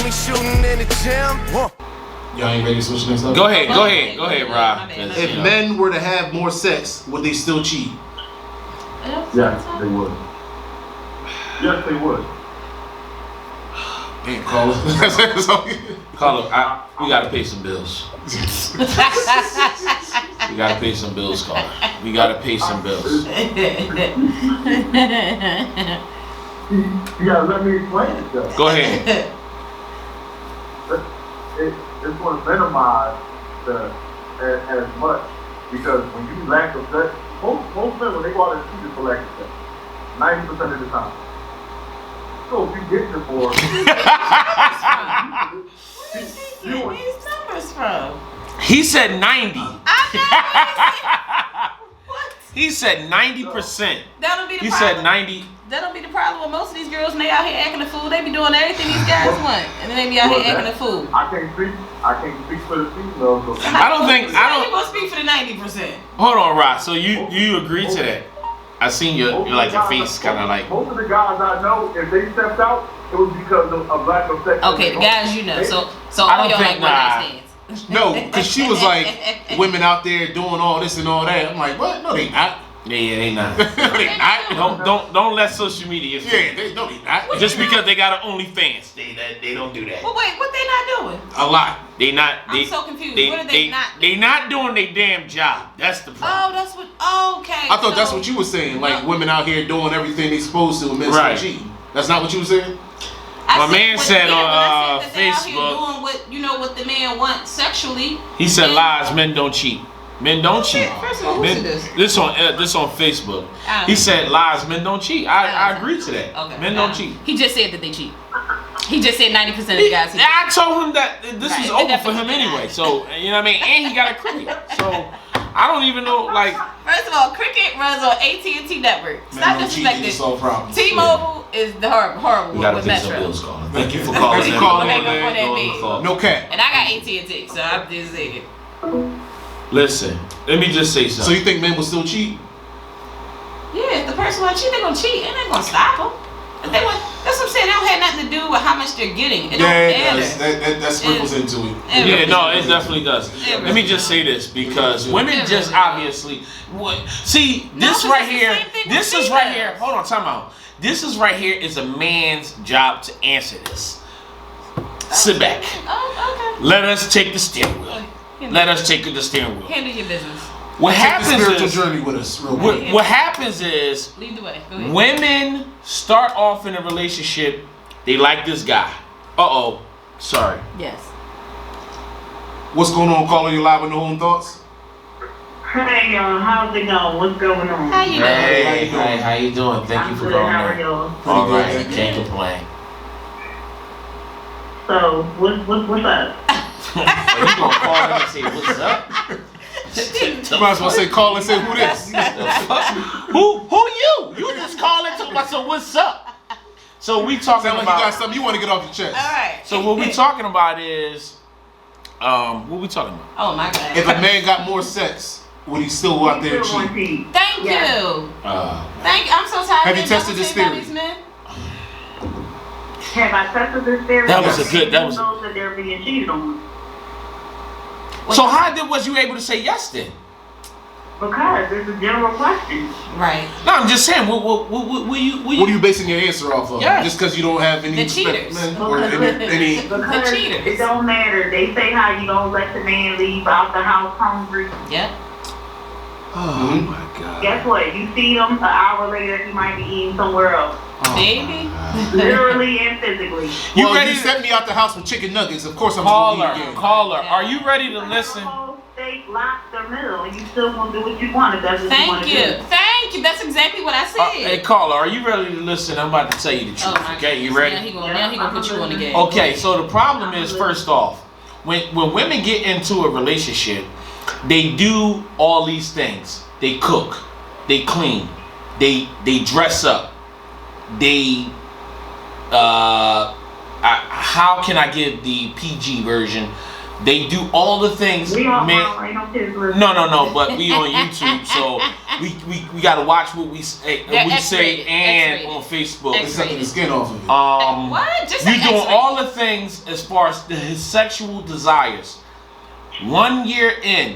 me shooting in the gym. Y'all ain't ready to switch next up? Go ahead, Rob. If men were to have more sex, would they still cheat? Yes, they would. Yes, they would. Damn, Carla. Carla, we gotta pay some bills. We gotta pay some bills, Carla. We gotta pay some bills. Yeah, let me explain it though. Go ahead. It's going to minimize as much because when you lack of sex, most men when they go out and cheat is for lack of sex, 90% of the time. So if you get your boy, Where are these numbers from? He said 90. What? He said 90%. That'll be the He problem. said 90. That'll be the problem with most of these girls when they out here acting a fool. They be doing everything these guys want, and then they be out here acting a fool. I can't speak for the females. I don't think. You gonna speak for the 90%? Hold on, Rob. So you agree to that? I seen your face kind of like. Most of the guys I know, if they stepped out, it was because of lack of sex. Okay, the guys you know. So I don't all y'all think, like one night stands. No, because she was like, women out there doing all this and all that. I'm like, what? No, they not. Yeah, they not. They not. Don't let social media. Yeah, they not. Just because they got an OnlyFans, they don't do that. Well, wait, what they not doing? A lot. They not. I'm so confused. What are they not They not doing their damn job. That's the problem. Oh, that's what. Oh, okay. I thought that's what you were saying. Like women out here doing everything they supposed to and men Right. still cheating. That's not what you were saying? My man said on that they out here Facebook. doing what the man wants sexually. He said lies. Men don't cheat. Men don't cheat. First of all, who said this? This on Facebook. He said lies. Men don't cheat. I agree to that. Okay. Men don't cheat. He just said that they cheat. He just said 90% of the guys. I told him that this Right, was but over that's for what him he anyway. got. So you know what I mean. And he got a cricket. So I don't even know. Like First of all, cricket runs on AT&T network. Stop disrespecting. Solve problems. T-Mobile is the horrible we one gotta with pay some Metro. bills, Colin. Thank you for calling. Thank you for calling Okay, in, go for man. that Go big. on the phone. No cap. And I got AT&T, so I'm just saying. Listen, let me just say So something. you think men will still cheat? Yeah, if the person want to cheat, they gonna cheat. It ain't gonna stop them. If they want, that's what I'm saying. It don't have nothing to do with how much they're getting. It don't matter. That sprinkles into it. Yeah, no, it definitely does. Yeah, Let me just say this because women just obviously see this but right it's the here. same thing This with is right females. here. Hold on, time out. This is right here is a man's job to answer this. Sit back. Oh, Let us take the steering wheel. okay. Let us take the steering wheel. Handle your business. What Take the happens spiritual is journey with us, real quick. what happens is Lead the way. Go ahead. women start off in a relationship. They like this guy. Sorry. Yes. What's going on, Caller? You live on the Home Thoughts? Hey y'all, how's it going? What's going on? How you doing? Hey, how you doing? Thank you I'm for good. calling How are in. y'all? All Pretty right, good, thank can't complain. So, what's up? Are you gonna call in and say what's up? You might as well say call and say who this. Who you? You just call and talk about so what's up? So we talking Sound like you got about. something you want to get off your chest. All right. So what we talking about is, what we talking about? Oh my God. If a man got more sex, would he still go out there and Still want cheat? tea. Thank Yeah. you. I'm so tired. Have of you tested this double-teaming theory? these men. Have I tested this theory? That was Yes. a good. That was. Those that they're being cheated on. So was you able to say yes then? Because it's a general question. Right. No, I'm just saying. What you? What are you basing your answer off of? Yes. Just because you don't have any The cheaters. men or any Because cheaters. it don't matter. They say how you gonna let the man leave out the house hungry. Yep. Oh my God. Guess what? You feed him, an hour later he might be eating somewhere else. Baby. Literally and physically. You Well, ready you to sent me out the house with chicken nuggets. Of course I'm going to eat again. caller? Are you ready to listen? Steak, lobster, meal. You still gonna do what you want if that's what you want Thank to you. do. Thank you. That's exactly what I said. Hey caller, are you ready to listen? I'm about to tell you the truth. Oh my Okay, you goodness. ready? Now he gonna put you on the game. Okay, so the problem is, first off, when women get into a relationship, they do all these things. They cook, they clean, they dress up, they how can I give the PG version? They do all the things, We all man. ain't no kids listening. No, but we on YouTube, so we gotta watch what we say, They're and X-rated. on Facebook. It's sucking the skin off of it. What? Just You say doing X-rated. all the things as far as his sexual desires. 1 year in,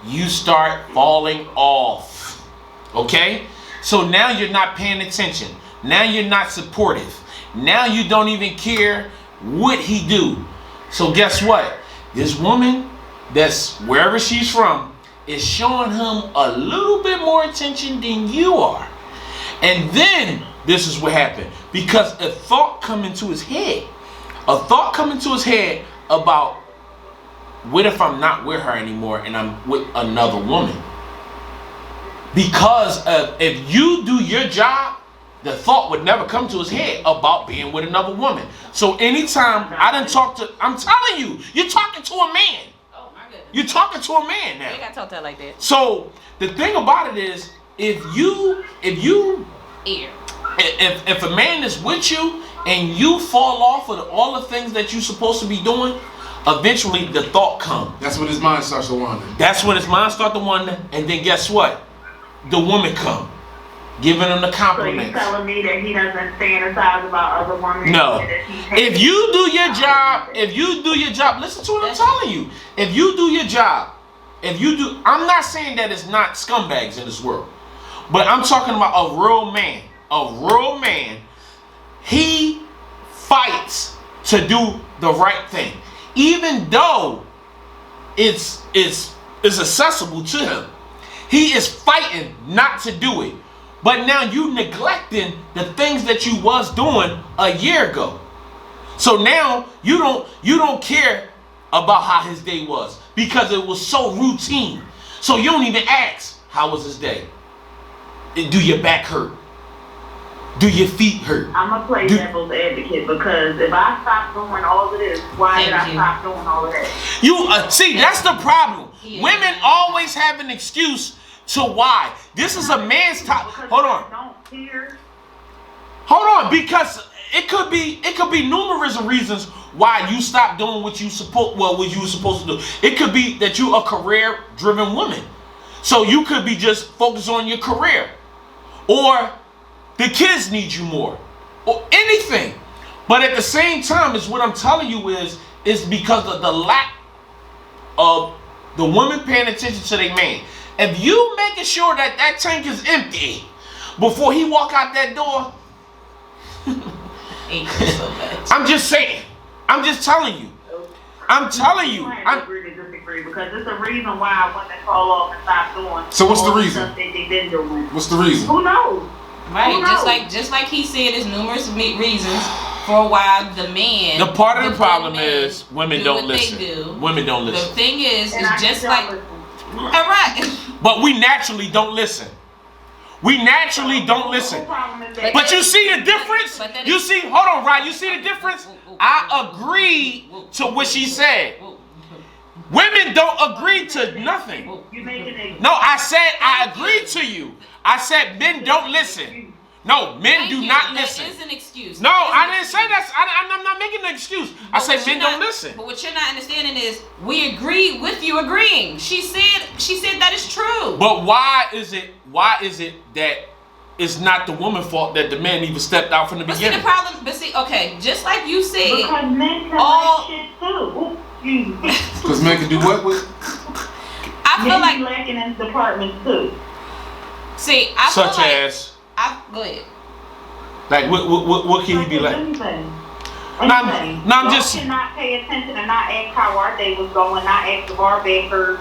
you start falling off. Okay? So now you're not paying attention. Now you're not supportive. Now you don't even care what he do. So guess what? This woman that's wherever she's from is showing him a little bit more attention than you are. And then this is what happened. Because a thought come into his head. A thought come into his head about, what if I'm not with her anymore and I'm with another woman? Because if you do your job, the thought would never come to his head about being with another woman. So anytime I done talk to, I'm telling you, you're talking to a man. Oh my goodness. You're talking to a man You now. gotta talk to her like that. So the thing about it is, if Ear. a man is with you and you fall off of all the things that you're supposed to be doing, eventually the thought comes. That's when his mind starts to wander. That's when his mind starts to wander, and then guess what? The woman come, giving him the So you compliments. telling me that he doesn't fantasize about other women? No. That he If you do your job, listen to what I'm telling you. If you do your job, I'm not saying that it's not scumbags in this world, but I'm talking about a real man. A real man, he fights to do the right thing, even though it's accessible to him. He is fighting not to do it. But now you neglecting the things that you was doing a year ago. So now you don't care about how his day was because it was so routine. So you don't even ask, how was his day? Do your back hurt? Do your feet hurt? I'm gonna play devil's advocate because if I stop doing all of this, why did I stop doing all of that? You see, that's the problem. Yeah. Women always have an excuse to why. This is a man's top. Because Hold I on. don't care. Hold on, because it could be numerous reasons why you stopped doing what you were supposed to do. It could be that you a career-driven woman, so you could be just focused on your career, or the kids need you more, or anything. But at the same time, is what I'm telling you is because of the lack of the woman paying attention to their man. If you making sure that tank is empty before he walk out that door, Ain't so bad. I'm just saying. I'm just telling you. I'm telling you. You have to agree to disagree because there's a reason why women fall off and stop doing. So what's the all reason? Stuff that they've been doing. What's the reason? Who knows? Right, Who knows? just like he said, there's numerous reasons for why the man. The part of the good problem men is women do don't what listen. They do. Women don't The listen. thing is And I just can like. tell All right. But we naturally don't listen. We naturally don't listen. But you see the difference? You see, hold on, right? You see the difference? I agree to what she said. Women don't agree to nothing. You making it. No, I said I agree to you. I said men don't listen. No, men do not listen. That is an excuse. No, I didn't say that. I'm not making an excuse. I But said what men you're don't not- listen. But what you're not understanding is we agree with you agreeing. She said that is true. But why is it that it's not the woman's fault that the man even stepped out from the But see the beginning? problem. But see, okay, just like you said, Because men can all- like shit too. Ooh, excuse me. Because men can do what with? I feel Men like be lacking in departments too. see, I feel Such like as, go ahead. like, what can he be like? Anything. I'm- Anything. no, I'm Y'all just- cannot pay attention and not ask how our day was going, not ask if our bed hurt.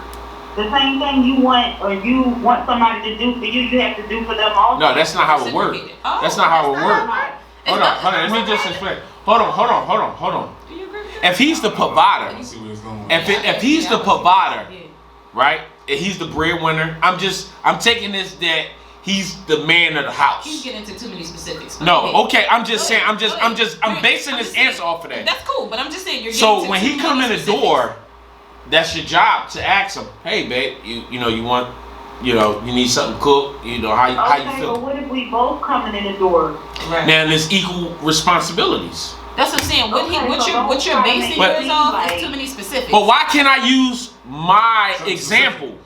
The same thing you want or you want somebody to do for you, you have to do for them also. No, that's not how it works. Oh, That's not how it that's works. not- Hold on. Let me just explain. Hold on. Do you agree with that? If he's the provider, I see where it's going. if he's the provider, right? If he's the breadwinner, I'm taking this that he's the man of the You house. get into too many specifics. Go No, ahead. okay. I'm just Go saying. ahead. I'm basing this saying- answer off of that. That's cool, but I'm just saying you're. So getting when into he too come in many the specifics. door, that's your job to ask him. Hey, babe, you want, you need something cooked. How you Okay, but feel? what if we both coming in the door? Right. Now there's equal responsibilities. That's what I'm saying. What you're don't basing try to yours make off it is seem too many specifics. But why can't I use my example?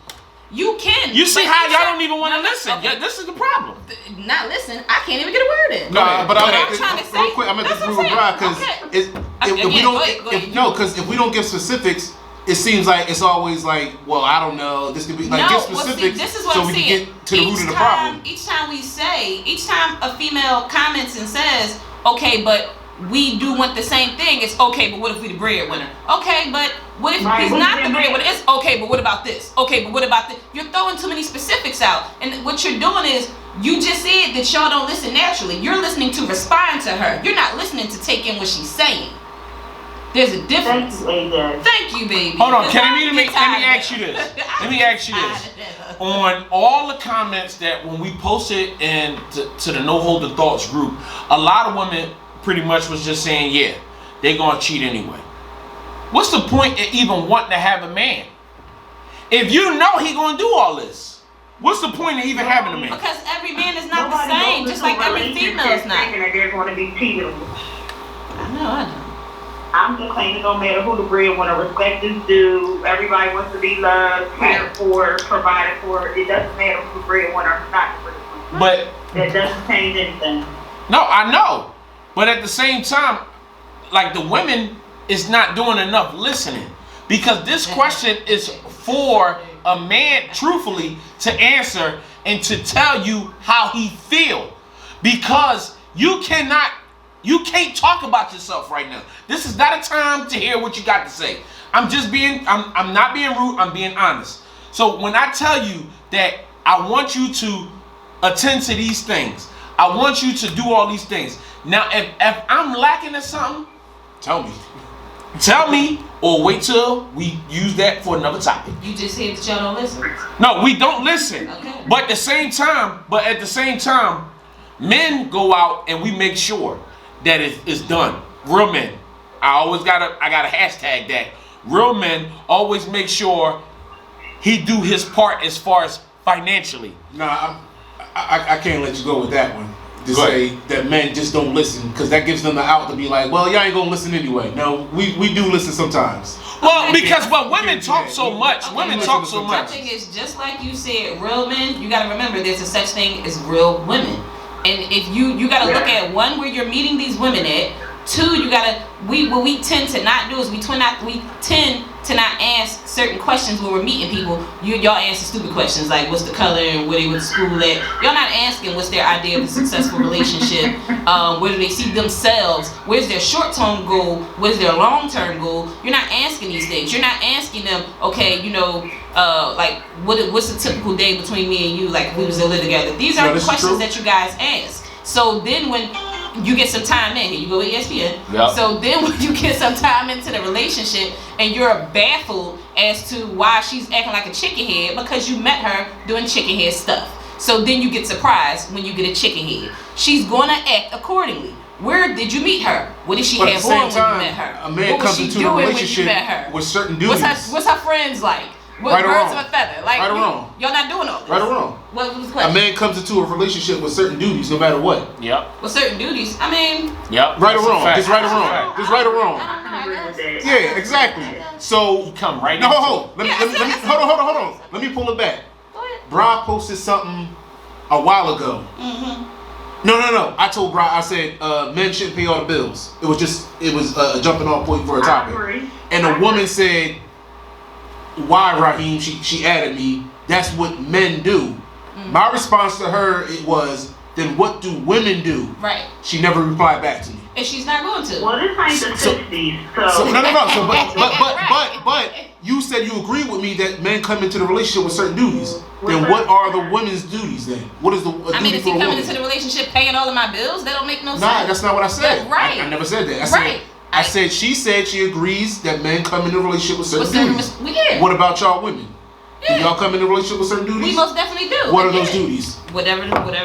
You can. You see but how each y'all time- don't even want to No, listen. okay. Yeah, this is the problem. Not listen. I can't even get a word in. No, but What I'm I'm trying to say. real quick. I'm at That's this what with I'm Brian saying. because Okay. if we Again, don't, go ahead. no, because if we don't give specifics, it seems like it's always like, well, I don't know. This could be like give well, see, specifics this is what so I'm we saying. can get to the root of the problem. Each time a female comments and says, okay, but we do want the same thing, it's okay, but what if we the breadwinner? Okay, but what if Right, he's who's not the the breadwinner? It's okay, but what about this? Okay, but what about this? You're throwing too many specifics out. And what you're doing is, you just said that y'all don't listen naturally. You're listening to respond to her. You're not listening to take in what she's saying. There's a Thank difference. you, AJ. Thank you, baby. Hold on, Because can I let get me tired of ask that. you this. Let me ask you I'm this. tired of that. On all the comments that when we posted in to the No Holder Thoughts group, a lot of women pretty much was just saying, yeah, they gonna cheat anyway. What's the point of even wanting to have a man? If you know he gonna do all this, what's the point of even having a man? Because every man is not Nobody the same, goes just into like every relationships female is not. thinking that they're going to be cheated. I know, I don't. I'm just saying it don't matter who the breadwinner, respect is due. Everybody wants to be loved, cared for, provided for. It doesn't matter who the breadwinner or not the breadwinner. But That doesn't change anything. no, I know. But at the same time, like the women is not doing enough listening. Because this question is for a man, truthfully, to answer and to tell you how he feel. Because you can't talk about yourself right now. This is not a time to hear what you got to say. I'm not being rude, I'm being honest. So when I tell you that I want you to attend to these things, I want you to do all these things. Now, if I'm lacking in something, tell me, or wait till we use that for another topic. You just said that y'all don't listen. No, we don't listen. Okay. But at the same time, men go out and we make sure that it's done. Real men. I gotta hashtag that. Real men always make sure he do his part as far as financially. Nah, I can't let you go with that one. To Go say that men just don't listen, because that gives them the out to be like, well, y'all ain't gonna listen anyway. No, we do listen sometimes. Well, Okay. because women talk so much. Okay. Women talk so My much. thing is, just like you said, real men, you gotta remember there's a such thing as real women. And if you gotta look at one, where you're meeting these women at. Two, you gotta what we tend to not do is we tend to not ask certain questions when we're meeting people. Y'all answer stupid questions like what's the color and where they went to school at. Y'all not asking what's their idea of a successful relationship. Where do they see themselves? Where's their short-term goal? Where's their long-term goal? You're not asking these things. You're not asking them, okay, like what's a typical day between me and you? Like if we was to live together. These are the this is questions true. that you guys ask. So then when you get some time in, here you go with ESPN. Yep. So then when you get some time into the relationship and you're baffled as to why she's acting like a chicken head because you met her doing chicken head stuff. So then you get surprised when you get a chicken head. She's gonna act accordingly. Where did you meet her? What did she But at have the on same when you time, met her? a man What was comes she into a doing when you relationship met her? with certain duties. What's her friends like? What Right or birds wrong? of a feather? Like Right or wrong? Y'all not doing all this. Right or wrong? What was the A question? man comes into a relationship with certain duties, no matter what. Yep. With certain duties. I mean, Yep. Right or That's a wong? fact. Just right or That's a wrong? fact. Just right or wrong? I can agree with that. Yeah, exactly. So You come right no, into hold. it. Let me Yeah, hold on. Let me pull it back. go ahead. Bra posted something a while ago. Mm-hmm. No. I told Bra, I said men shouldn't pay all the bills. It was a jumping off point for a I topic. agree. And a woman said, "Why, Raheem?" She added me. That's what men do. My response to her it was, "Then what do women do?" Right. She never replied back to me. And she's not going to. Well, this ain't the So- 60s, So so. no. So but you said you agree with me that men come into the relationship with certain duties. Then what are the women's duties then? What is the I mean, duty is for he a coming woman? into the relationship paying all of my bills? That don't make no Nah, sense. that's not what I said. Yeah, right. I never said that. I said Right. I said she said she agrees that men come into a relationship with certain What's certain duties. yeah. What about y'all women? Yeah. Do y'all come into a relationship with certain duties? We most definitely do. What are Again, those duties? Whatever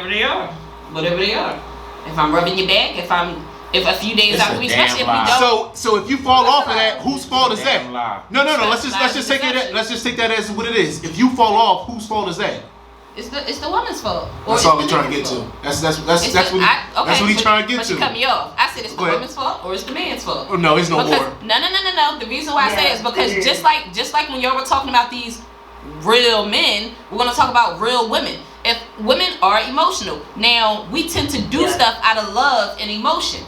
they are. Whatever they are. If I'm rubbing your back, if a few days It's after a we, damn especially if we lie. don't. So if you fall off of that, whose fault is that? Damn lie. No. Let's just take it. Let's just take that as what it is. If you fall off, whose fault is that? It's the woman's fault. Or That's it's all the we're trying to nigga's get fault. to. That's It's what the- that's what he's trying to get but to. you cut me off. I said it's the Go ahead. woman's fault or it's the man's fault. Oh, no, it's no Because more. no. The reason why I say it is because just like when y'all were talking about these real men, we're gonna talk about real women. If women are emotional, now we tend to do stuff out of love and emotion.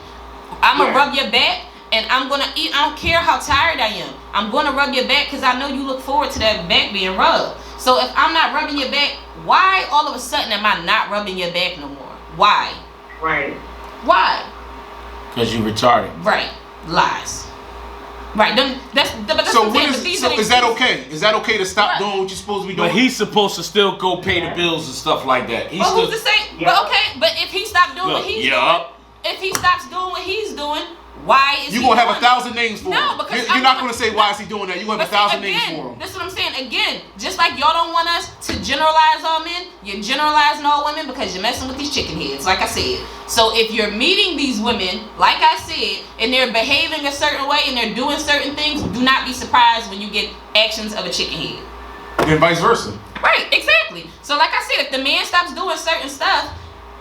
I'm gonna rub your back, and I'm gonna eat. I don't care how tired I am. I'm gonna rub your back because I know you look forward to that back being rubbed. So if I'm not rubbing your back, why all of a sudden am I not rubbing your back no more? Why? Right. Why? Because you retarded. Right. Lies. Right. That's So what I'm saying, but these are the is that excuses. okay? Is that okay to stop Right. doing what you're supposed to be doing? But he's supposed to still go pay the bills and stuff like that. He's But still, who's to say? Yeah. But okay, but if he stopped doing what look, he's yeah. doing, if he stops doing what he's doing, why is You he gonna have doing 1,000 names for No, him. because You're I'm not gonna- gonna say why is he doing that. You have But 1,000 see, names again, for him. that's what I'm saying. Again, just like y'all don't want us to generalize all men, you're generalizing all women because you're messing with these chicken heads, like I said. So if you're meeting these women, like I said, and they're behaving a certain way and they're doing certain things, do not be surprised when you get actions of a chicken head. And vice versa. Right, exactly. So like I said, if the man stops doing certain stuff,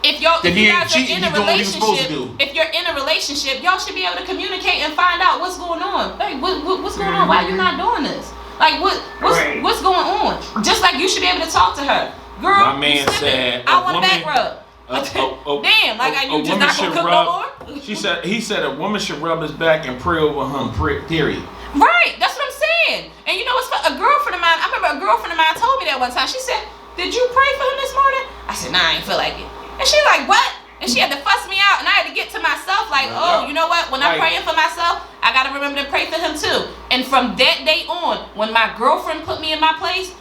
if you Then he ain't guys are cheating, in a he's doing what he's supposed to relationship, do. if you're in a relationship, y'all should be able to communicate and find out what's going on. Like, what's going on? Why are you not doing this? Like, what's going on? Just like you should be able to talk to her. Girl, My you man slipping. said I a want a back woman- rub. Damn, like a you just woman not should gonna cook rub- no more? He said a woman should rub his back and pray over him. Period. Right, that's what I'm saying. And you know what's a girlfriend of mine, I remember a girlfriend of mine told me that one time. She said, "Did you pray for him this morning?" I said, "Nah, I ain't feel like it." And she like, "What?" And she had to fuss me out, and I had to get to myself like, "Oh, you know what? When I'm praying for myself, I gotta remember to pray for him too." And from that day on, when my girlfriend put me in my place,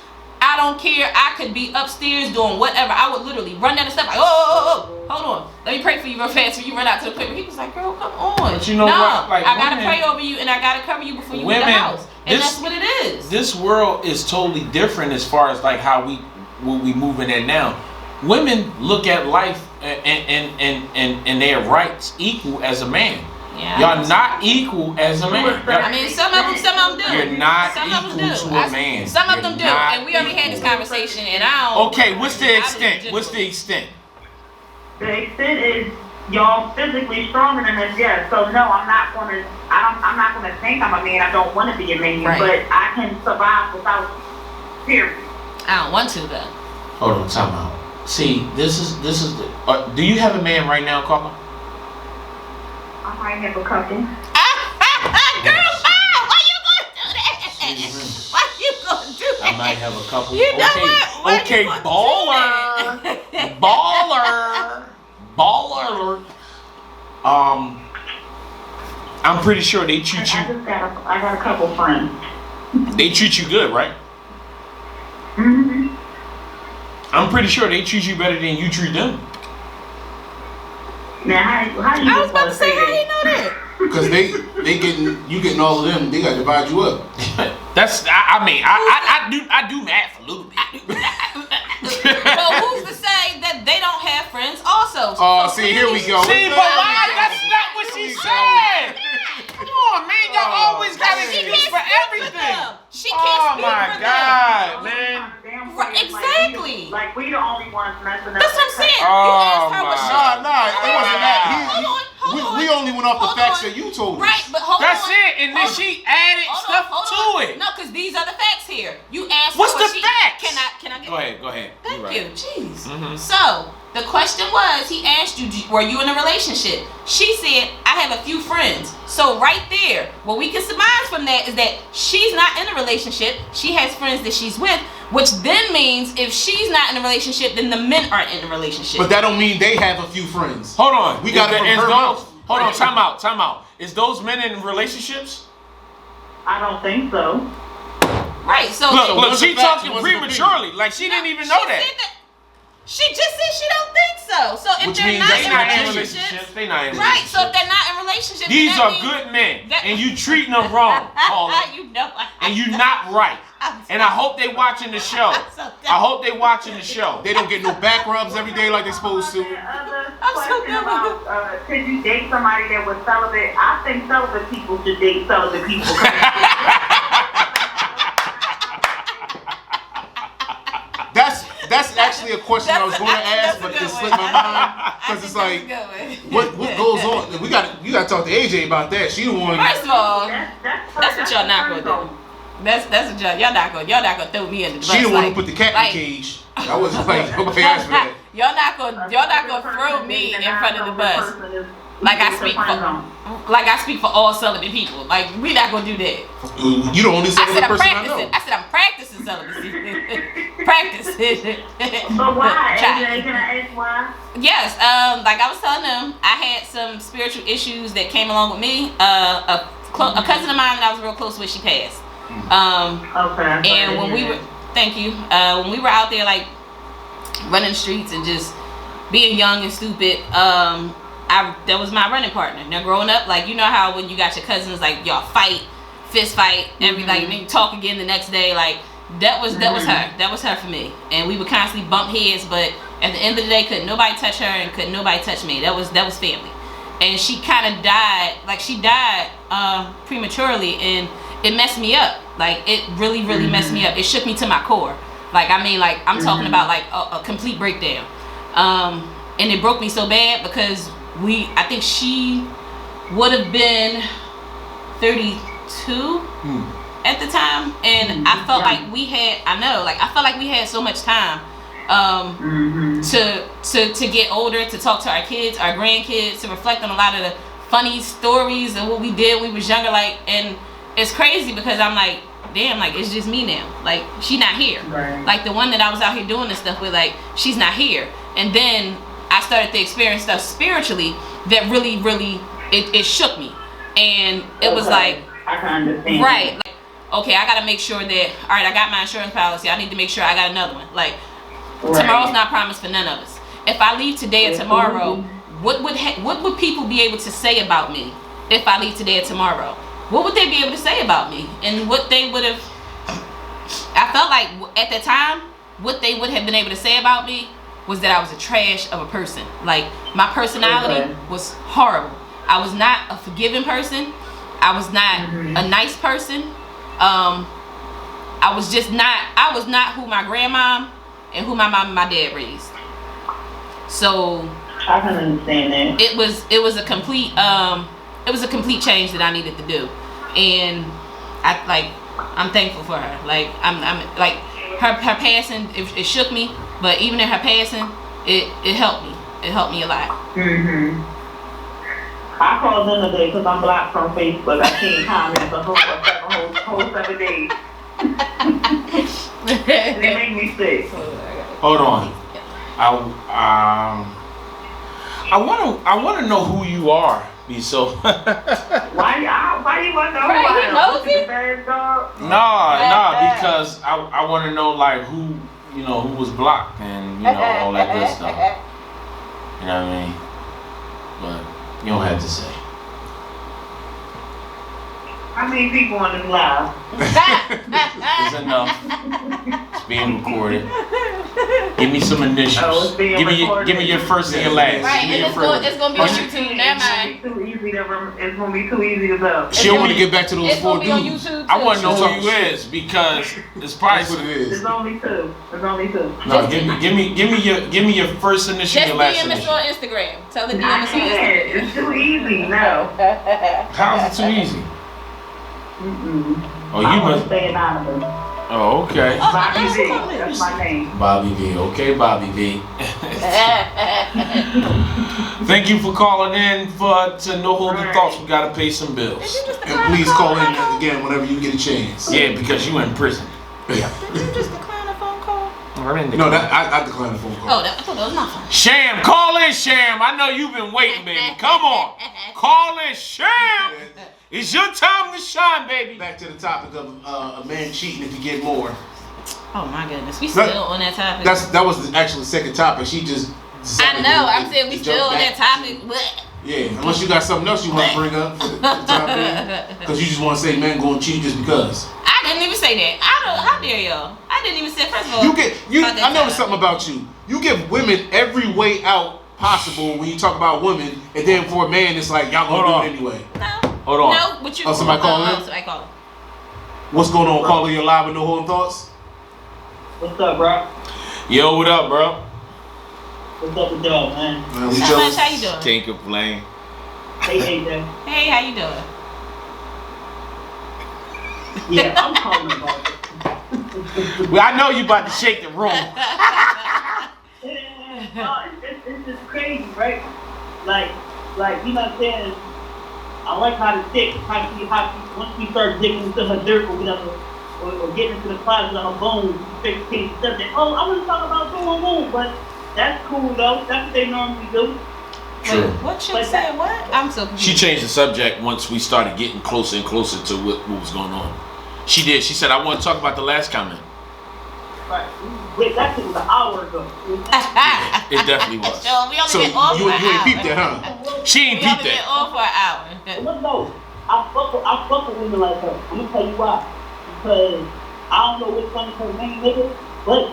I don't care. I could be upstairs doing whatever. I would literally run down the steps like, oh, hold on. Let me pray for you real fast before you run out to the plate. He was like, "Girl, come on." But you know no, what? Like, I gotta women- pray over you and I gotta cover you before you leave the Women, house. And this- that's what it is. This world is totally different as far as like how we moving it now. Women look at life and their rights equal as a man. Yeah. Y'all not equal as a man. I mean, some of them do. You're not some of them equal do. to a man. Some of You're them do, not and we already had this equal. conversation. And I don't. Okay, what's the I extent? just- What's the extent? The extent is y'all physically stronger than us, yes. So no, I'm not gonna think I'm a man. I don't want to be a man, Right. but I can survive without you. Period. I don't want to though. Hold on, time out. See, this is the. Do you have a man right now, Carla? I might have a couple. Girl, why you gonna do that? Why you gonna do that? I might have a couple. You know okay, what? Why okay, you gonna do baller, baller. I'm pretty sure they treat I you. just got a couple friends. They treat you good, right? Mm-hmm. I'm pretty sure they treat you better than you treat them. Now, how you I was about to just say, gonna how you know that? Because you getting all of them, they gotta divide you up. That's. I do math a little bit. So who's to say that they don't have friends also? Oh, So see, here we go. See, but why? That's not what she said. Come on, man. Y'all always gotta She speak can't for speak for everything. them. She can't Oh speak my for them. God, man. Right, exactly. Like we the only ones messing up. That's what I'm saying. Oh, You asked her what my she. Nah, it wasn't that. Hold on. We only went off the Hold facts on. that you told us. Right, but hold That's on. it. And then Hold on. she added stuff Hold to on. it. No, because these are the facts here. You asked What's her what the she, facts? Can I get Go ahead. Thank You're you. right. Jeez. Mhm. So the question was, he asked you, were you in a relationship? She said, I have a few friends. So right there, what we can surmise from that is that she's not in a relationship. She has friends that she's with, which then means if she's not in a relationship, then the men aren't in a relationship. But that don't mean they have a few friends. Hold on. We got it from her mouth. Hold on. Time out. Is those men in relationships? I don't think so. right. So So Look, what's she the facts, talking what's the prematurely. Like she didn't even know she that. said She just said she don't think so. So if Which they're means not they in not in relationships, They not in right? So if relationships. they're not in relationships, These then are that means- good men, that- and you treating them wrong, Paula. You know, And you not right. And I hope they watching the show. I hope they watching the show. They don't get no back rubs every day like they supposed to. The other I'm so question good. about could you date somebody that was celibate? I think celibate people should date celibate people. That's actually a question I was going to ask, but it slipped my mind. Because it's like, what goes on? You got to talk to AJ about that. She the one. First of all, That's what y'all not gonna do. That's what y'all not gonna throw me in the bus. She the one who like- put the cat in like- the cage. I wasn't like nobody asked for that. Y'all not gonna throw me in front of the bus. Like I speak for all celibate people. Like we not gonna do that. You the only I said celibate I'm person I practicing. know. I said I'm practicing celibacy. Practicing. But why? Try. AJ, can I ask why? Yes, like I was telling them, I had some spiritual issues that came along with me. A cousin of mine that I was real close with, she passed. Okay. And when we were, thank you, when we were out there like running the streets and just being young and stupid, that was my running partner. Now growing up, like you know how when you got your cousins, like y'all fight, fist fight, every like then you talk again the next day, like that was her for me. And we would constantly bump heads, but at the end of the day, couldn't nobody touch her and couldn't nobody touch me. That was family. And she kind of died, like she died prematurely, and it messed me up. Like it really messed me up. It shook me to my core. Like I mean, like I'm talking about like a complete breakdown. And it broke me so bad because I think she would have been 32 at the time, and I felt like we had so much time to get older, to talk to our kids, our grandkids, to reflect on a lot of the funny stories and what we did when we was younger. Like, and it's crazy because I'm like, damn, like it's just me now. Like she not here. Right. Like the one that I was out here doing this stuff with, like she's not here. And then I started to experience stuff spiritually that really it shook me, and it was like, I can understand. right, like, okay, I gotta make sure that, all right, I got my insurance policy, I need to make sure I got another one. Like tomorrow's not promised for none of us. If I leave today or tomorrow, what would people be able to say about me if I leave today or tomorrow? What would they be able to say about me? And what they would have, I felt like at that time, what they would have been able to say about me was that I was a trash of a person. Like my personality was horrible. I was not a forgiving person. I was not a nice person. I was not who my grandma and who my mom and my dad raised. So I can understand that. it was a complete change that I needed to do. And I'm thankful for her. Like I'm like her passing, it shook me, but even in her passing, it helped me. It helped me a lot. I called them today because I'm blocked from Facebook. I can't comment for whole 7 days. They make me sick. Hold on. I want to know who you are, B. So. Why you want to know? Right, he knows it. No, because I want to know like who was blocked and all that good stuff. You know what I mean? But you don't have to say. How many people on this live? It's enough. It's being recorded. Give me some initials. Oh, it's being recorded. Give me your first and your last. Right, Give me and your it's first. gonna be on YouTube. Never mind. It's gonna be too easy to know. She don't want to get back to those It's four gonna be on dudes. YouTube. I want to know Talk who you shit. is because it's probably That's what it There's is. only two. No, give me your first initial Just and your last DM us initial. on Instagram. Tell the DM I us on can't. Instagram. It's too easy. No. How's it too easy? Oh, I you want to must. stay anonymous. Oh, okay. Bobby V. That's my name. Bobby V. Okay, Bobby V. Thank you for calling in to No Holding Thoughts. We gotta pay some bills. And please call in again whenever you get a chance. Yeah, because you in prison. Yeah. Did you just decline a phone call? No, I declined the phone call. Oh, I thought that was my phone. Sham, call in, Sham. I know you've been waiting, baby. Come on. Call in, Sham. It's your time to shine, baby. Back to the topic of a man cheating if you get more. Oh my goodness, we still on that topic. That was actually the second topic. She just. I know. I'm saying we still on that topic. Yeah, unless you got something else you want to bring up for the time being, because you just want to say men going to cheat just because. I didn't even say that. How dare y'all? I didn't even say. First of all, I noticed something about you. You give women every way out possible when you talk about women, and then for a man, it's like y'all gonna do it anyway. No. Hold on. No, but you. Oh, somebody calling in? Somebody calling. What's going on, caller? You're live with No Holding Thoughts. What's up, bro? Yo, what up, bro? What's up with y'all, man? Man, we How much? just- How you doing? Can't complain. Hey, AJ. Hey, how you doing? Yeah, I'm calling about it. Well, I know you about to shake the room. It's just crazy, right? Like, you know what I'm saying? I like how the chick, how she, once we start digging into her dirt or whatever, or getting into the closet of her bones, she change the subject. Oh, I want to talk about boom, but that's cool though. That's what they normally do. True. What chick But said what? I'm so confused. She changed the subject once we started getting closer and closer to what was going on. She did. She said, I want to talk about the last comment. Right. Wait, that shit was an hour ago. It definitely was. So we only So been off you for an ain't hour. peeped that, huh? She ain't We only peeped been that. off for an hour. Look, no, I fuck with women like her. I'm gonna tell you why. Because I don't know which one is her main nigga, but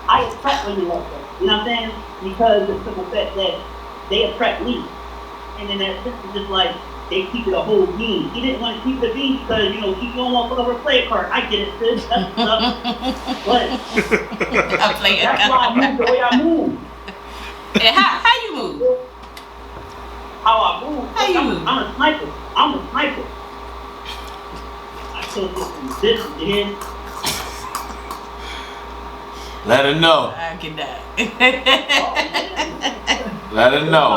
I attract women like her. You know what I'm saying? Because of the simple fact that they attract me. And then that sister just like, they keep it a whole bean. She didn't want to keep it a bean because, you know, she don't want to put her play card. I get it, sis. That's what's up. But I'm playing. that's why I move the way I move. And how you move? How I move. How you move? I'm a sniper. I'm a sniper. I can't get some distance, you hear? Let her know. I get that. Let her know.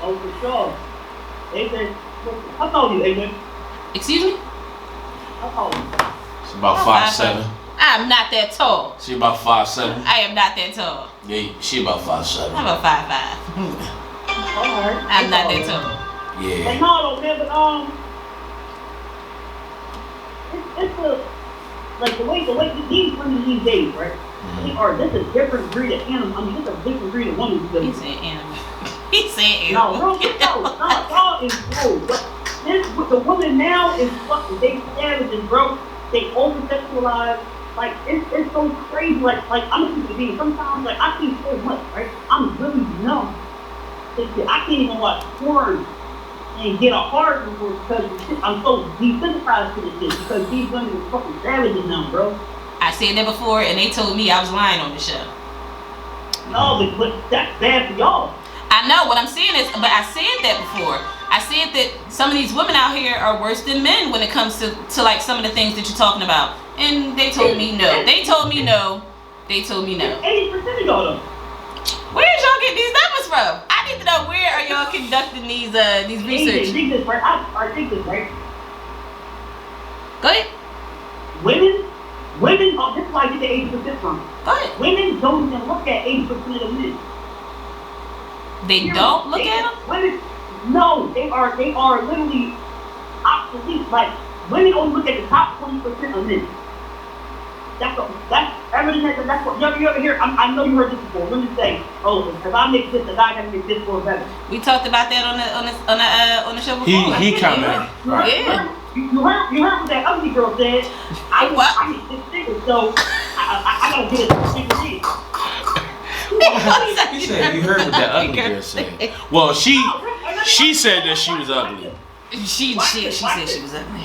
Oh, for sure. AJ, how tall are you, AJ? Excuse me? How tall are you? She's about Oh, 5'7". I'm not that tall. She about 5'7". I am not that tall. Yeah, she about 5'7". I'm a 5'5". Alright. I'm not that tall. Hey, Yeah. no, man, but it's a like the way these women these days, right? They are this a different breed of animal. I mean, this a different breed of woman. He said animal. He said No, animal. real y'all is cool. But the women now is fucking they savages, bro. They over sexualize. Like it's so crazy. Like I'm a human being. Sometimes like I see so much, right? I'm really numb. I can't even watch porn and get a hard one because I'm so desensitized to this shit because these women are fucking savages now, bro. I said that before, and they told me I was lying on the show. No, but that's bad for y'all. I know what I'm saying is, but I said that before. I said that some of these women out here are worse than men when it comes to like some of the things that you're talking about. And they told me no. They told me no. They told me no. 80% of y'all though. Where's y'all getting these numbers from? I need to know where are y'all conducting these research. Think this, right? I think this, right? Go ahead. Women, oh, this is why I get the 80% from. Go ahead. Women don't even look at 80% of the men. They don't look at them? Women, no, they are literally obsolete. Like, women only look at the top 20% of men. That's everything that's what you ever hear. I know you heard this before. Women say, "Oh, if I make this, the guy gotta make this for better." We talked about that on the show before. He commented. Yeah. You heard what that ugly girl said. I need this nigga, so I gotta get it figured He said, you heard what that ugly girl said. Well, she said that she was ugly. She said she was ugly.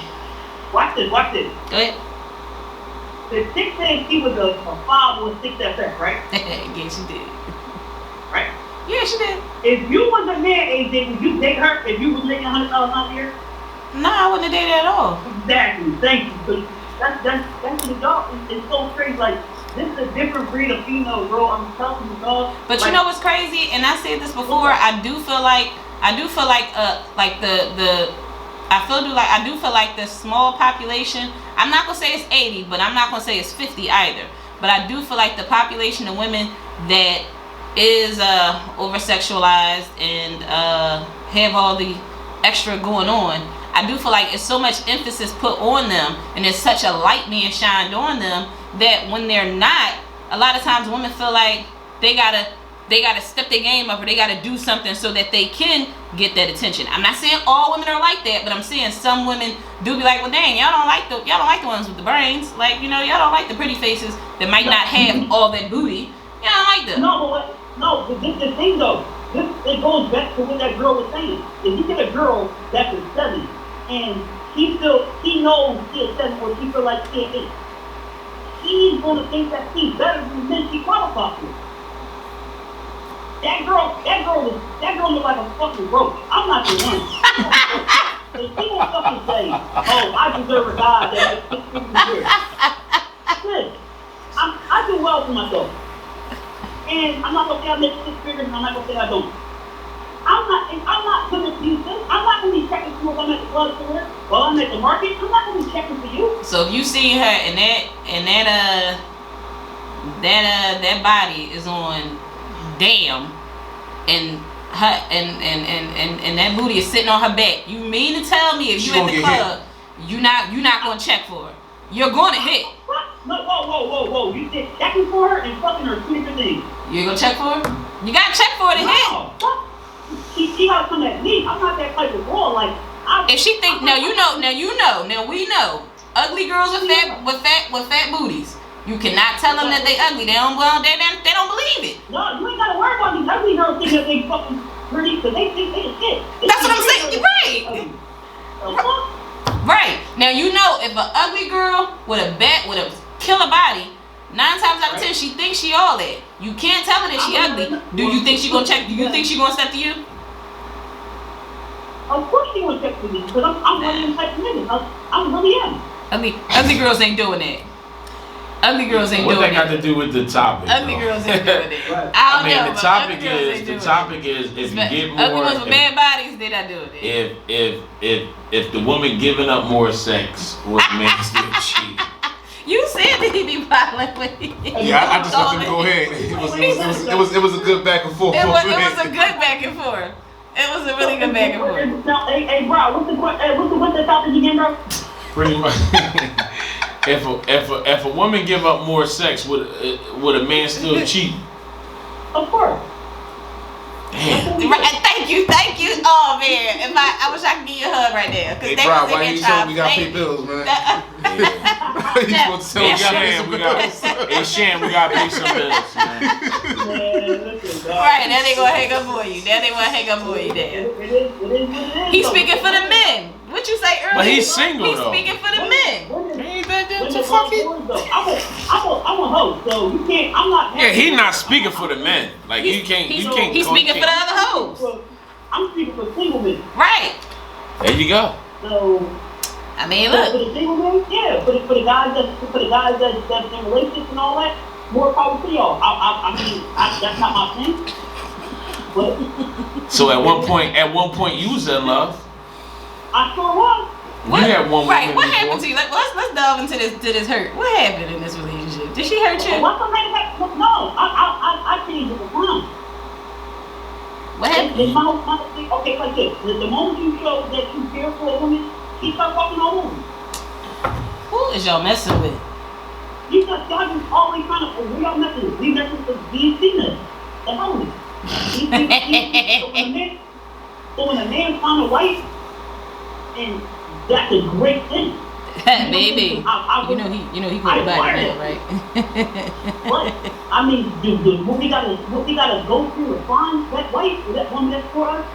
Watch this. Go ahead. The chick said she was a 5 or a 6 FF, right? Yeah, she did. Right? Yeah, she did. If you was a man, AJ, would you date her if you was making $100,000 a year? No, I wouldn't have dated her at all. Exactly. Thank you. But that's what the dog. It's so crazy. Like this is a different breed of female, bro. I'm telling you, dog. But like, you know what's crazy? And I said this before. I do feel like the small population. I'm not gonna say it's 80, but I'm not gonna say it's 50 either. But I do feel like the population of women that is over sexualized and have all the extra going on. I do feel like it's so much emphasis put on them, and there's such a light being shined on them that when they're not, a lot of times women feel like they gotta step their game up or they gotta do something so that they can get that attention. I'm not saying all women are like that, but I'm saying some women do be like, well, dang, y'all don't like the ones with the brains, like y'all don't like the pretty faces that might not have all that booty. Y'all don't like them. But this is the thing though. It goes back to what that girl was saying. If you get a girl that's a 7 and she knows she's a 7 or she feel like she's an 8, she's gonna think that she's better than the men she qualified for. That girl look like a fucking roach. I'm not the one. If she gonna fucking say, oh, I deserve a guy that makes 6 figures a year. Listen, I do well for myself. And I'm not gonna say I make 6 figures, and I'm not gonna say I don't. I'm not gonna use this. I'm not gonna be checking for if I'm at the club somewhere. While I'm at the market, I'm not gonna be checking for you. So if you see her and that body is on damn, and her and that booty is sitting on her back, you mean to tell me if She you at gonna the get club, you not gonna check for her? You're gonna hit. What? No, whoa. You said checking for her and fucking her 2 different things. You gonna check for her? You gotta check for her to hit. No, what? She gotta come at me. I'm not that type of girl. Like, If she think now we know ugly girls with fat booties. You cannot tell them that they ugly. They don't believe it. no, you ain't gotta worry about these ugly girls thinking that they fucking pretty, because they think they the shit. That's what I'm saying. Right. Right. Now you know if an ugly girl with a killer body, 9 times out of 10 she thinks she all that. You can't tell her that she ugly. Do you think she gonna check? Do you think she gonna step to you? Of course she would check for me, because I'm one of them type of niggas. I really am. Ugly girls ain't doing that. Ugly girls ain't What doing that got that. to do with the topic? Ugly though? girls ain't doing that. Right. I don't I mean, know. the but topic ugly girls is ain't the doing topic it. is if you get Ugly more. ones with bad bodies, they not doing it. If the woman giving up more sex, was man still cheat? You said that he be violent with you. Yeah, I just let them go ahead. It was a good back and forth. It was a good back and forth. It was a really good back and forth. Now, hey, bro, what's the topic again, bro? Pretty much. If a woman give up more sex, would a man still cheat? Of course. Damn. Right, thank you. Oh man, I wish I could give you a hug right there. Hey, bro, why you telling me we gotta pay bills, man? You supposed to tell me we gotta pay some bills. Hey Shan, we gotta pay some bills, man. Right, now they gonna hang up for you. There. It is what it is. He's speaking for the men. What you say earlier? But he's single, He's though. speaking for the men. Ain't that I'm too fucking? a host, so you can't. I'm not. Yeah, he's not speaking for the men. Like you can't. He's You can't. speaking for the other hoes. I'm speaking for single men. Right. There you go. So I mean, for look. the single men, yeah. For the guys that's in relationships and all that, more power to y'all. I mean, that's not my thing. But So at one point, you was in love. I sure was. You had one Right. woman What before. happened to you? Let's delve into this hurt. What happened in this relationship? Did she hurt you? What's the name of that? No, I changed it around. What happened? It's my thing. Okay, like this. The moment you show that you care for a woman, she start walking all over you. Who is y'all messing with? You got y'all just always trying to. We all messing with. We messing with BC nuts. That's only. So when a man finds a wife, and that's a great thing. Baby, you know he got a body now, right? But I mean, what we gotta go through to find that wife, or that woman that's for us,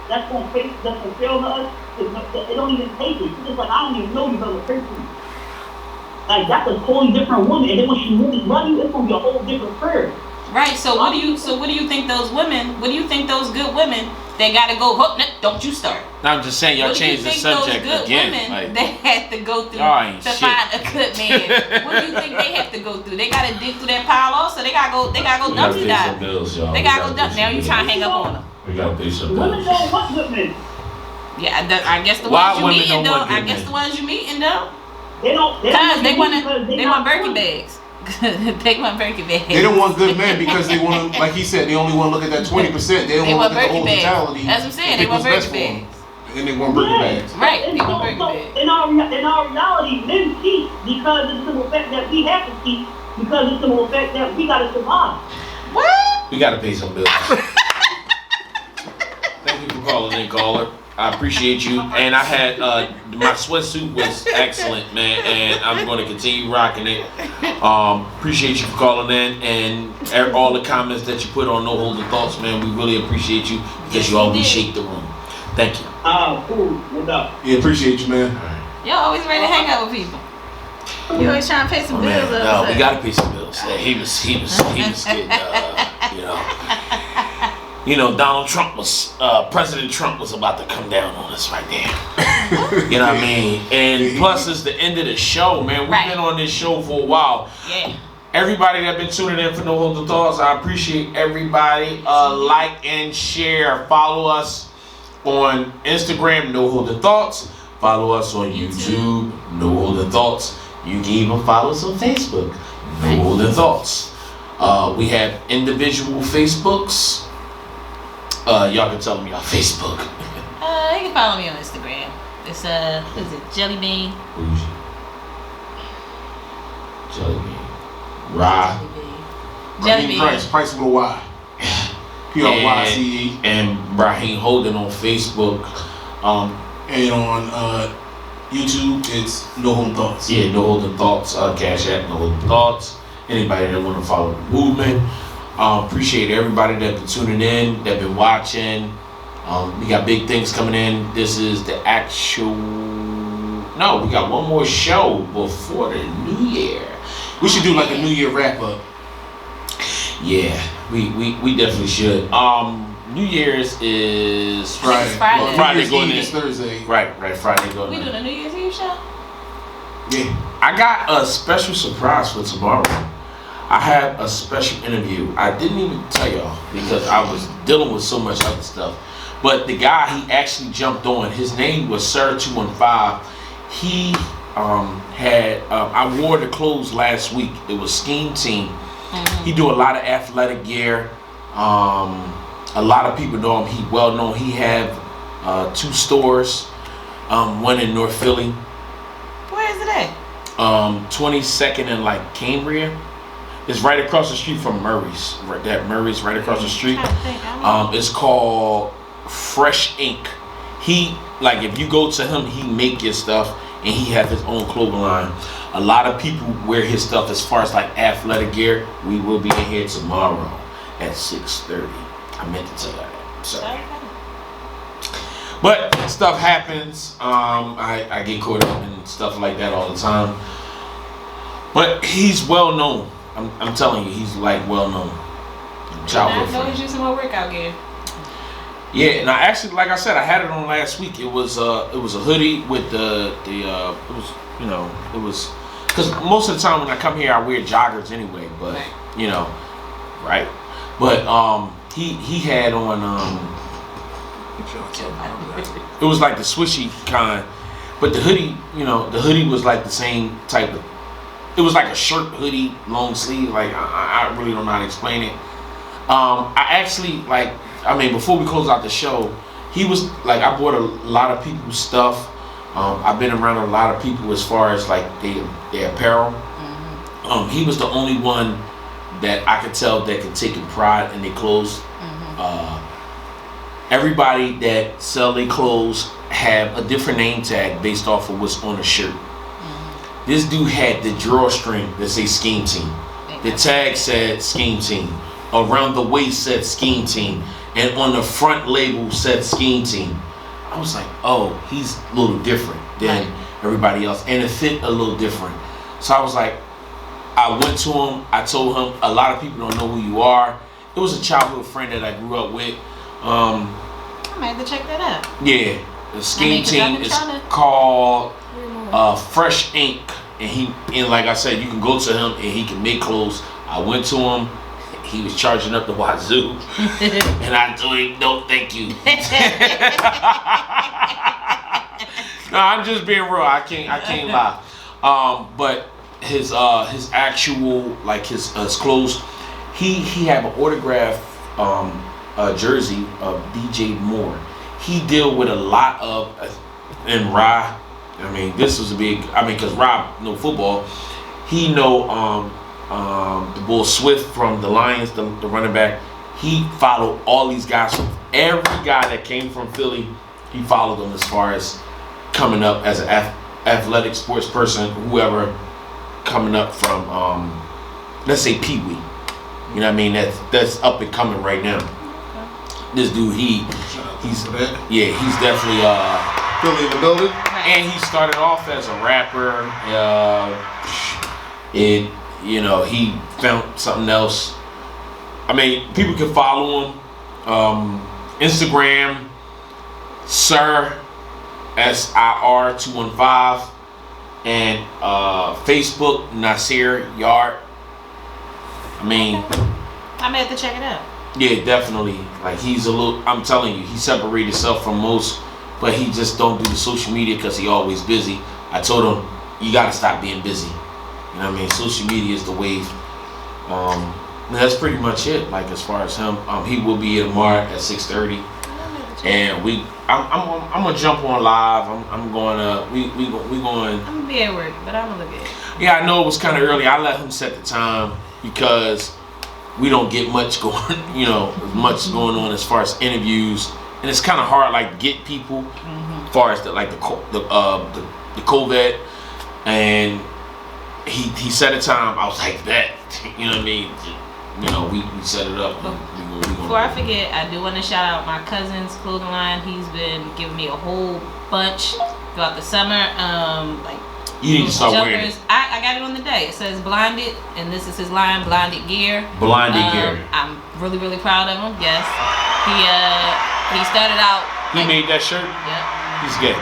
that's gonna fail to us. It don't even take it. It's just like, I don't even know you as a person. Like, that's a totally different woman, and then when she really love you, it's gonna be a whole different person. Right. So what do you think those women? What do you think those good women that gotta go? Don't you start? I'm just saying, y'all What do you changed the think subject those good again. women Like, they had to go through Y'all ain't to shit. find a good man? What do you think they have to go through? They gotta dig through that pile also. They gotta go we gotta dump you pay some down. bills, y'all. They We gotta go dump. pay Now some you bills. trying to hang up on them. We gotta pay some Women bills. don't want good men. Yeah, I guess the Why ones you women meeting don't though. want I good guess men? the ones you meeting though. They don't. Cause they want not Birkin fun. bags. They want Birkin bags. They don't want good men because they want to, like he said, they only want to look at that 20%. They don't They want want to look at the whole Birkin bags. totality. That's what I'm saying. and They pick want what's best Birkin for 'em. bags. And they want Birkin bags. Right. They And want so Birkin bags. in our reality, men cheat because of the simple fact that we have to cheat because of the simple fact that we gotta survive. What? We gotta pay some bills. Thank you for calling in, caller. I appreciate you. And I had my sweatsuit was excellent, man, and I'm going to continue rocking it. Appreciate you for calling in and all the comments that you put on No Holder Thoughts, man. We really appreciate you because Yes, you we always did. shake the room. Thank you. Cool, no doubt. Yeah, appreciate you, man. Y'all always ready to hang out with people. You always trying to pay some bills. No, we gotta pay some bills. Yeah, he was getting, you know. Donald Trump President Trump was about to come down on us right there. You know what I mean? And plus, it's the end of the show, man. We've been on this show for a while. Yeah. Everybody that been tuning in for No Holds Thoughts, I appreciate everybody. Like and share. Follow us on Instagram, No Holds Thoughts. Follow us on YouTube, No Holds Thoughts. You can even follow us on Facebook, No Holds Thoughts. We have individual Facebooks. Y'all can tell me on Facebook. You can follow me on Instagram. It's what is it, Jelly Bean? Jelly Bean. Ra. Jelly Bean. Price with a Y. PRYCE. And Raheem Holden on Facebook. And on YouTube, it's No Holds Thoughts. Yeah, No Holds Thoughts. Cash App, No Holds Thoughts. Anybody that want to follow the movement. Appreciate everybody that been tuning in, that been watching. We got big things coming in. This is the actual. No, we got one more show before the New Year. We should do like a New Year wrap up. Yeah, we definitely should. New Year's is Friday. Well, Friday New Year's going Eve in. is Thursday. Right, Friday going We in. doing a New Year's Eve show? Yeah. I got a special surprise for tomorrow. I have a special interview. I didn't even tell y'all because I was dealing with so much other stuff. But the guy, he actually jumped on. His name was Sir215. He I wore the clothes last week. It was Scheme Team. He do a lot of athletic gear. A lot of people know him. He well known. He have 2 stores. One in North Philly. Where is it at? 22nd and like Cambria. It's right across the street from Murray's. That Murray's right across the street. It's called Fresh Ink. He, like, if you go to him, he make your stuff, and he have his own clothing line. A lot of people wear his stuff as far as like athletic gear. We will be in here tomorrow at 6:30. I meant to tell you that. Sorry. But stuff happens. I get caught up in stuff like that all the time. But he's well known. I'm telling you, he's like well known. I know he's using my workout gear. Yeah, and I actually, like I said, I had it on last week. It was a hoodie with it was because most of the time when I come here I wear joggers anyway, but right. But he had on it was like the swishy kind, but the hoodie was like the same type of. It was like a shirt hoodie, long sleeve. Like I really don't know how to explain it. I actually before we close out the show, he was like, I bought a lot of people's stuff. I've been around a lot of people as far as like their apparel. He was the only one that I could tell that could take pride in their clothes. Everybody that sell their clothes have a different name tag based off of what's on the shirt. This dude had the drawstring that say Scheme Team. The tag said Scheme Team. Around the waist said Scheme Team. And on the front label said Scheme Team. I was like, oh, he's a little different than everybody else. And it fit a little different. So I was like, I went to him. I told him, a lot of people don't know who you are. It was a childhood friend that I grew up with. I might have to check that out. Yeah. The Scheme Team is called Fresh Ink. And like I said, you can go to him and he can make clothes. I went to him. He was charging up the wazoo. And I told him, no, thank you. No, I'm just being real. I can't lie. But his actual, like his clothes, he have an autograph jersey of DJ Moore. He deal with a lot of, and Ra, I mean, this was a big, because Rob know football. He know the bull Swift from the Lions, the running back. He followed all these guys. From every guy that came from Philly, he followed them as far as coming up as an athletic sports person, whoever coming up from, let's say Pee Wee. You know what I mean? That's up and coming right now. This dude, he's definitely Philly in the building. And he started off as a rapper. He found something else. I mean, people can follow him Instagram, Sir SIR 215, and Facebook Nasir Yard. I mean, I may have to check it out. yeah, definitely. Like he's a little. I'm telling you, he separated himself from most, but he just don't do the social media because he always busy. I told him you gotta stop being busy. You know what I mean? Social media is the wave. And that's pretty much it. Like as far as him, he will be here tomorrow at 6:30, and I'm gonna jump on live. I'm going to we going. I'm gonna be at work, but I'm gonna look at it. Yeah, I know it was kind of early. I let him set the time because we don't get much going. You know, much going on as far as interviews, and it's kind of hard like to get people as far as the COVID, and he set a time. I was like that. You know what I mean? You know, we set it up. Before I forget, I do want to shout out my cousin's clothing line. He's been giving me a whole bunch throughout the summer. Like you need to start wearing it. I got it on the day. It says Blinded, and this is his line, Blinded Gear. Blinded Gear. I'm really, really proud of him. Yes, he started out. He made that shirt. Yep. He's gay.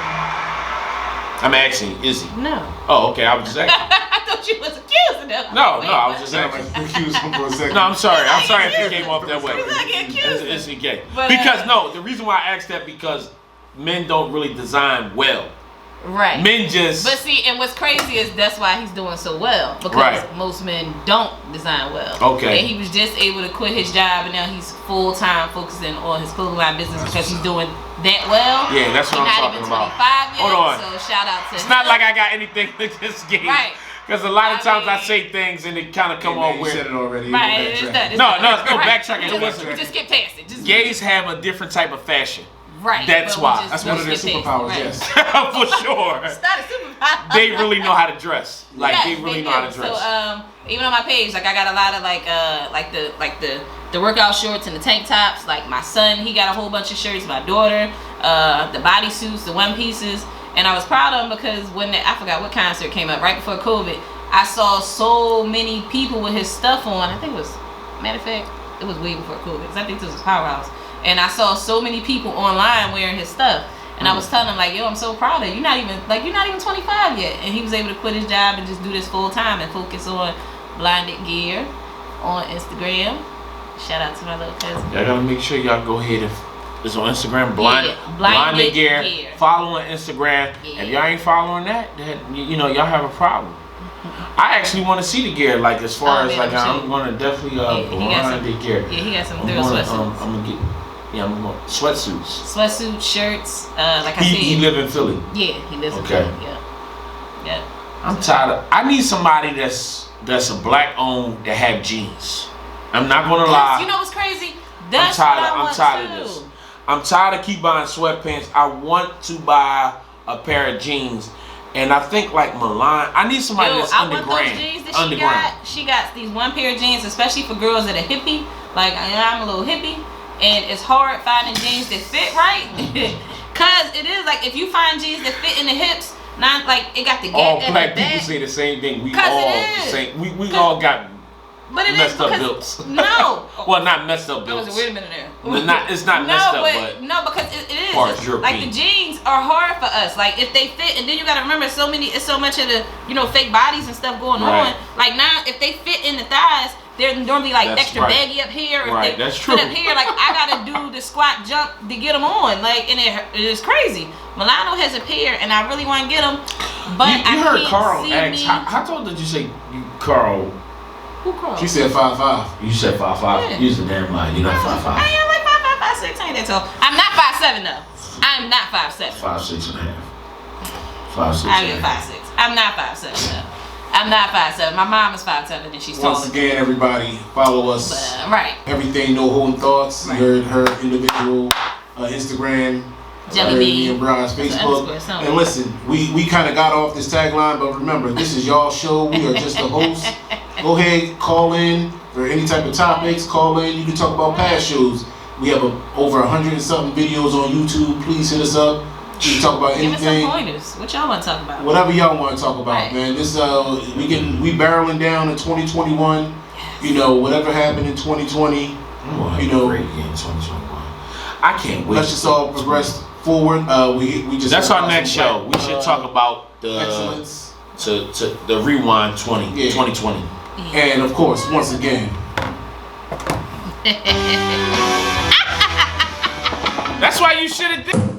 I'm asking, is he? No. Oh, okay. I was just asking. I thought you was accusing him. No, I was just Sound asking. like accused him for a second. No, I'm sorry if it came off that way. He's not getting accused. Is he gay? But, because no, the reason why I asked that because men don't really design well. Right. Men just. But see, and what's crazy is that's why he's doing so well because Right. most men don't design well. Okay. And he was just able to quit his job, and now he's full time focusing on his clothing line business because he's doing that well. Yeah, that's what He's I'm not talking even about. 25 yet. Hold on. So shout out to. It's not like I got anything against gays. Right. Because a lot of I times I mean- say things and it kind of come Hey, off man, you said weird. it already. Right. You It's backtrack. done. It's No, done. no, it's no Right. backtracking. We Listen. just get past it. Just Gays have a different type of fashion. Right. That's but we why. just- That's we one of their just get past it. superpowers. Right. Yes. For sure. It's not a superpower. They really know how to dress. Like Yes, they really do. know how to dress. So even on my page, like I got a lot of the workout shorts and the tank tops. Like my son, he got a whole bunch of shirts. My daughter, the bodysuits, the one pieces, and I was proud of them because I forgot what concert came up right before COVID. I saw so many people with his stuff on. I think it was, matter of fact, it was way before COVID because I think this was Powerhouse. And I saw so many people online wearing his stuff. And I was telling him like, yo, I'm so proud of you. You're not even 25 yet. And he was able to quit his job and just do this full time and focus on Blinded Gear on Instagram. Shout out to my little cousin. Y'all gotta make sure y'all go ahead and it's on Instagram, Blinded Blinded Gear. Gear. Follow on Instagram. Yeah. If y'all ain't following that, then you know y'all have a problem. I actually want to see the gear, like as far Oh, as yeah, like I'm I'm gonna definitely he got some- Blinded Gear. Yeah, he got some I'm thrill gonna, sweatsuits. I'm gonna get. Yeah, I'm going sweatsuits. Sweatsuit, shirts, like I He said. live in Philly. Yeah, he lives in Okay. Philly. Yeah. Yeah. I'm tired of. I need somebody that's a black owned that have jeans. I'm not gonna lie. You know what's crazy? That's I'm tired. what I I'm want tired too. of this. I'm tired of keep buying sweatpants. I want to buy a pair of jeans, and I think like Milan. I need somebody Yo, that's I want underground. those jeans that she got. She got these one pair of jeans, especially for girls that are hippie. Like I'm a little hippie, and it's hard finding jeans that fit right. Cause it is like if you find jeans that fit in the hips, not like it got the All gap at black the people back. say the same thing. We 'Cause all it the is. same. We 'Cause- all got But it is messed up because- builds. No. Well, not messed up Wait builds. a minute there. It's not messed up, but no, because it is. Or it's It's European. like the jeans are hard for us. Like if they fit, and then you got to remember it's so much of the fake bodies and stuff going Right. on. Like now, if they fit in the thighs, they're normally like That's extra right. baggy up here. If Right, they that's fit true. Up here, like I gotta do the squat jump to get them on. Like and it is crazy. Milano has a pair, and I really want to get them, but you I heard can't Carl see ask. me. How tall did you say Carl? Who Carl? She said 5'5". You said 5'5". Yeah. You're a damn lie. You're not 5'5". I am like 5'5", 5'6". I ain't that tall. I'm not 5'7" though. I'm not 5'7". 5'6" and a half. 5'6". I get 5'6". I'm not 5'7" though. I'm not 5'7". My mom is 5'7" and she's taller. Once again, everybody, follow us. But, right. Everything No Holding Thoughts. Right. You heard her individual Instagram. Jelly her, bean. me and Brian's It's an Facebook. underscore somewhere. And listen, we kind of got off this tagline, but remember, this is y'all show. We are just the hosts. Go ahead, call in for any type of topics. Call in. You can talk about past shows. We have over 100 and something videos on YouTube. Please hit us up. You can talk about Give us some anything. pointers. What y'all want to talk about? Whatever y'all want to talk about, Right. man. This we barreling down in 2021. You know, whatever happened in 2020, You know, great year in 2021. I can't wait. let's just all progress forward. We just That's our next show. We should talk about the excellence. to the rewind 2020. And of course, once again, That's why you should have.